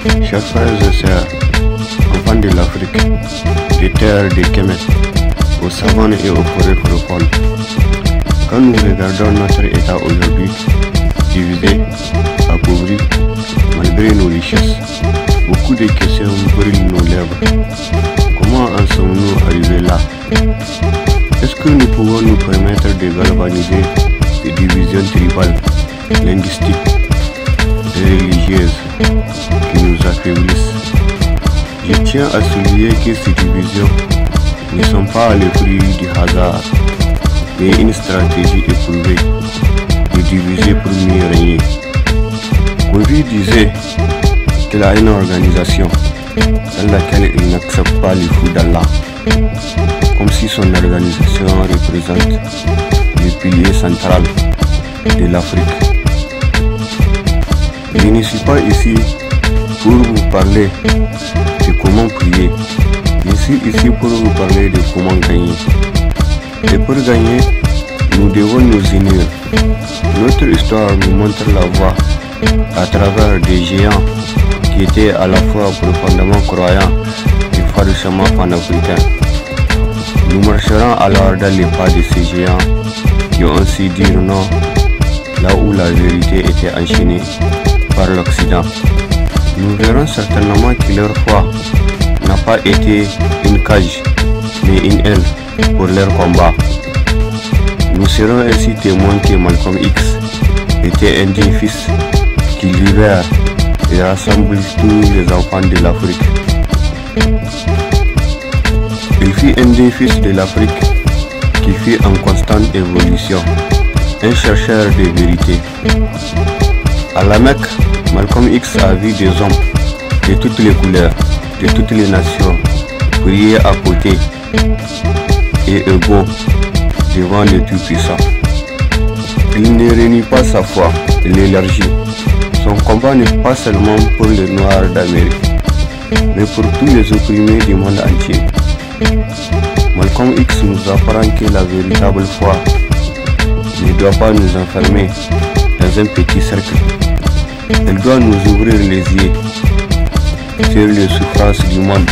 Chers frères et sœurs, enfants de l'Afrique, des terres de Kemet, aux savanes et aux forêts profondes, quand nous regardons notre état aujourd'hui, divisé, appauvri, malgré nos richesses, beaucoup de questions brûlent nos lèvres. Comment en sommes-nous arrivés là? Est-ce que nous pouvons nous permettre de galvaniser ces divisions tribales, linguistiques et religieuses qui nous affaiblissent? Je tiens à souligner que ces divisions ne sont pas le fruit du hasard, mais une stratégie éprouvée de diviser pour mieux régner. Kofi disait qu'il a une organisation dans laquelle il n'accepte pas les fous d'Allah, comme si son organisation représente le pilier central de l'Afrique. Je ne suis pas ici pour vous parler de comment prier, je suis ici pour vous parler de comment gagner. Et pour gagner, nous devons nous unir. Notre histoire nous montre la voie à travers des géants qui étaient à la fois profondément croyants et farouchement panafricains. Nous marcherons alors dans les pas de ces géants qui ont su dire non là où la vérité était enchaînée par l'Occident. Nous verrons certainement que leur foi n'a pas été une cage, mais une aile pour leur combat. Nous serons ainsi témoins que Malcolm X était un des fils qui libère et rassemble tous les enfants de l'Afrique. Il fut un des fils de l'Afrique qui fut en constante évolution, un chercheur de vérité. À la Mecque, Malcolm X a vu des hommes de toutes les couleurs, de toutes les nations, prier à côté et égaux devant le Tout-Puissant. Il ne renie pas sa foi, il l'élargit. Son combat n'est pas seulement pour les Noirs d'Amérique, mais pour tous les opprimés du monde entier. Malcolm X nous apprend que la véritable foi ne doit pas nous enfermer dans un petit cercle. Elle doit nous ouvrir les yeux sur les souffrances du monde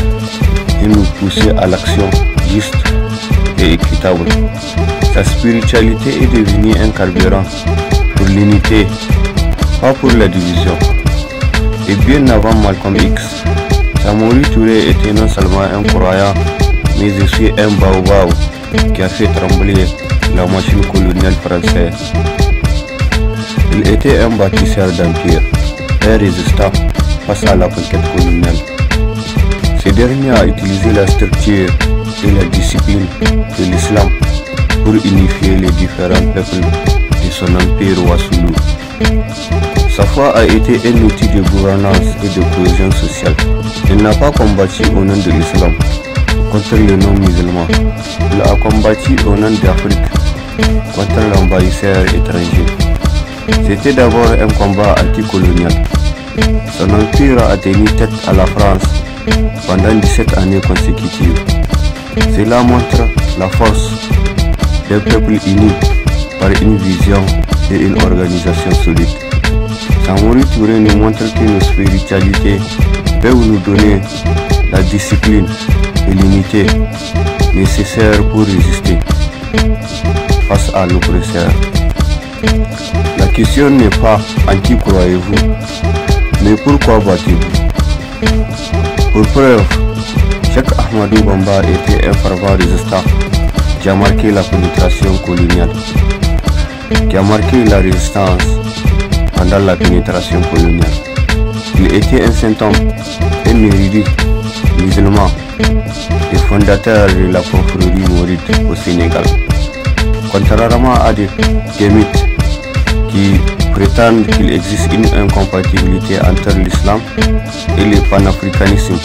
et nous pousser à l'action juste et équitable. Sa spiritualité est devenue un carburant pour l'unité, pas pour la division. Et bien avant Malcolm X, Samori Touré était non seulement un croyant, mais aussi un baobab qui a fait trembler la machine coloniale française. Il était un bâtisseur d'empire, un résistant face à la conquête coloniale. Ce dernier a utilisé la structure et la discipline de l'islam pour unifier les différents peuples de son empire Wassoulou. Sa foi a été un outil de gouvernance et de cohésion sociale. Il n'a pas combattu au nom de l'islam contre les non-musulmans. Il a combattu au nom d'Afrique contre l'envahisseur étranger. C'était d'abord un combat anticolonial. Son empire a tenu tête à la France pendant 17 années consécutives. Cela montre la force d'un peuple uni par une vision et une organisation solide. Samori Touré nous montre que nos spiritualités peuvent nous donner la discipline et l'unité nécessaires pour résister face à l'oppresseur. La question n'est pas en qui croyez-vous, mais pourquoi battez-vous? Pour preuve, Cheikh Ahmadou Bamba était un fervent résistant qui a marqué la pénétration coloniale, qui a marqué la résistance pendant la pénétration coloniale. Il était un saint homme, un érudit musulman et fondateur de la confrérie mouride au Sénégal. Contrairement à des kémites qui prétendent qu'il existe une incompatibilité entre l'islam et le panafricanisme,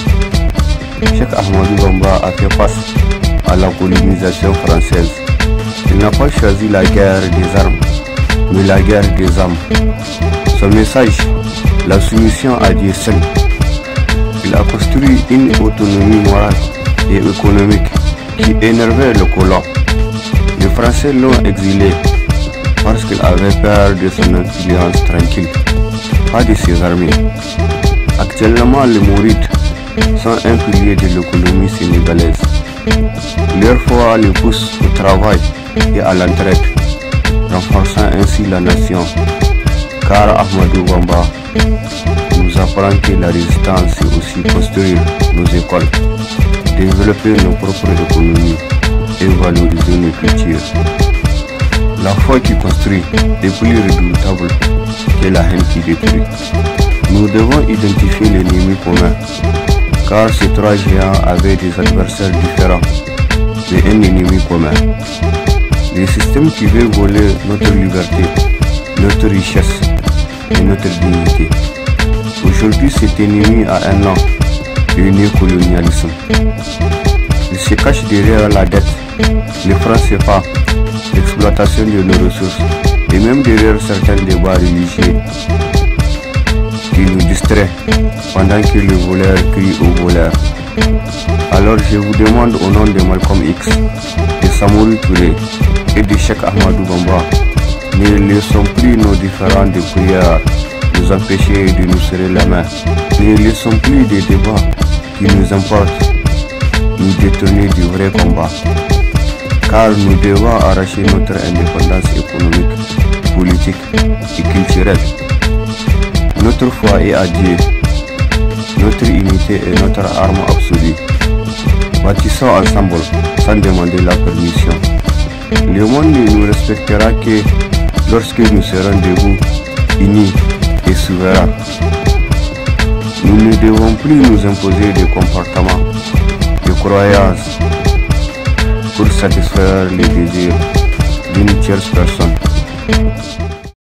Cheikh Ahmadou Bamba a fait face à la colonisation française. Il n'a pas choisi la guerre des armes, mais la guerre des âmes. Son message, la soumission à Dieu seul. Il a construit une autonomie morale et économique qui énervait le colon. Les Français l'ont exilé parce qu'il avait peur de son influence tranquille, pas de ses armées. Actuellement, les Mourides sont un pilier de l'économie sénégalaise. Leur foi les pousse au travail et à l'entraide, renforçant ainsi la nation. Car Ahmadou Bamba nous apprend que la résistance c'est aussi construire nos écoles, développer nos propres économies et valoriser nos cultures. La foi qui construit est plus redoutable que la haine qui détruit. Nous devons identifier l'ennemi commun, car ces trois géants avaient des adversaires différents, mais un ennemi commun. Les systèmes qui veulent voler notre liberté, notre richesse et notre dignité. Aujourd'hui, cet ennemi a un nom, le néocolonialisme. Il se cache derrière la dette, les francs CFA, l'exploitation de nos ressources et même derrière certains débats religieux qui nous distraient pendant que le voleur crie au voleur. Alors je vous demande au nom de Malcolm X, de Samori Touré et de Cheikh Ahmadou Bamba, ne laissons plus nos différends de prière nous empêcher de nous serrer la main. Ne laissons plus des débats qui nous importent nous détourner du vrai combat. Car nous devons arracher notre indépendance économique, politique et culturelle. Notre foi est à Dieu. Notre unité est notre arme absolue. Bâtissons ensemble sans demander la permission. Le monde ne nous respectera que lorsque nous serons debout, unis et souverains. Nous ne devons plus nous imposer des comportements, des croyances pour satisfaire les désirs d'une tierce personne.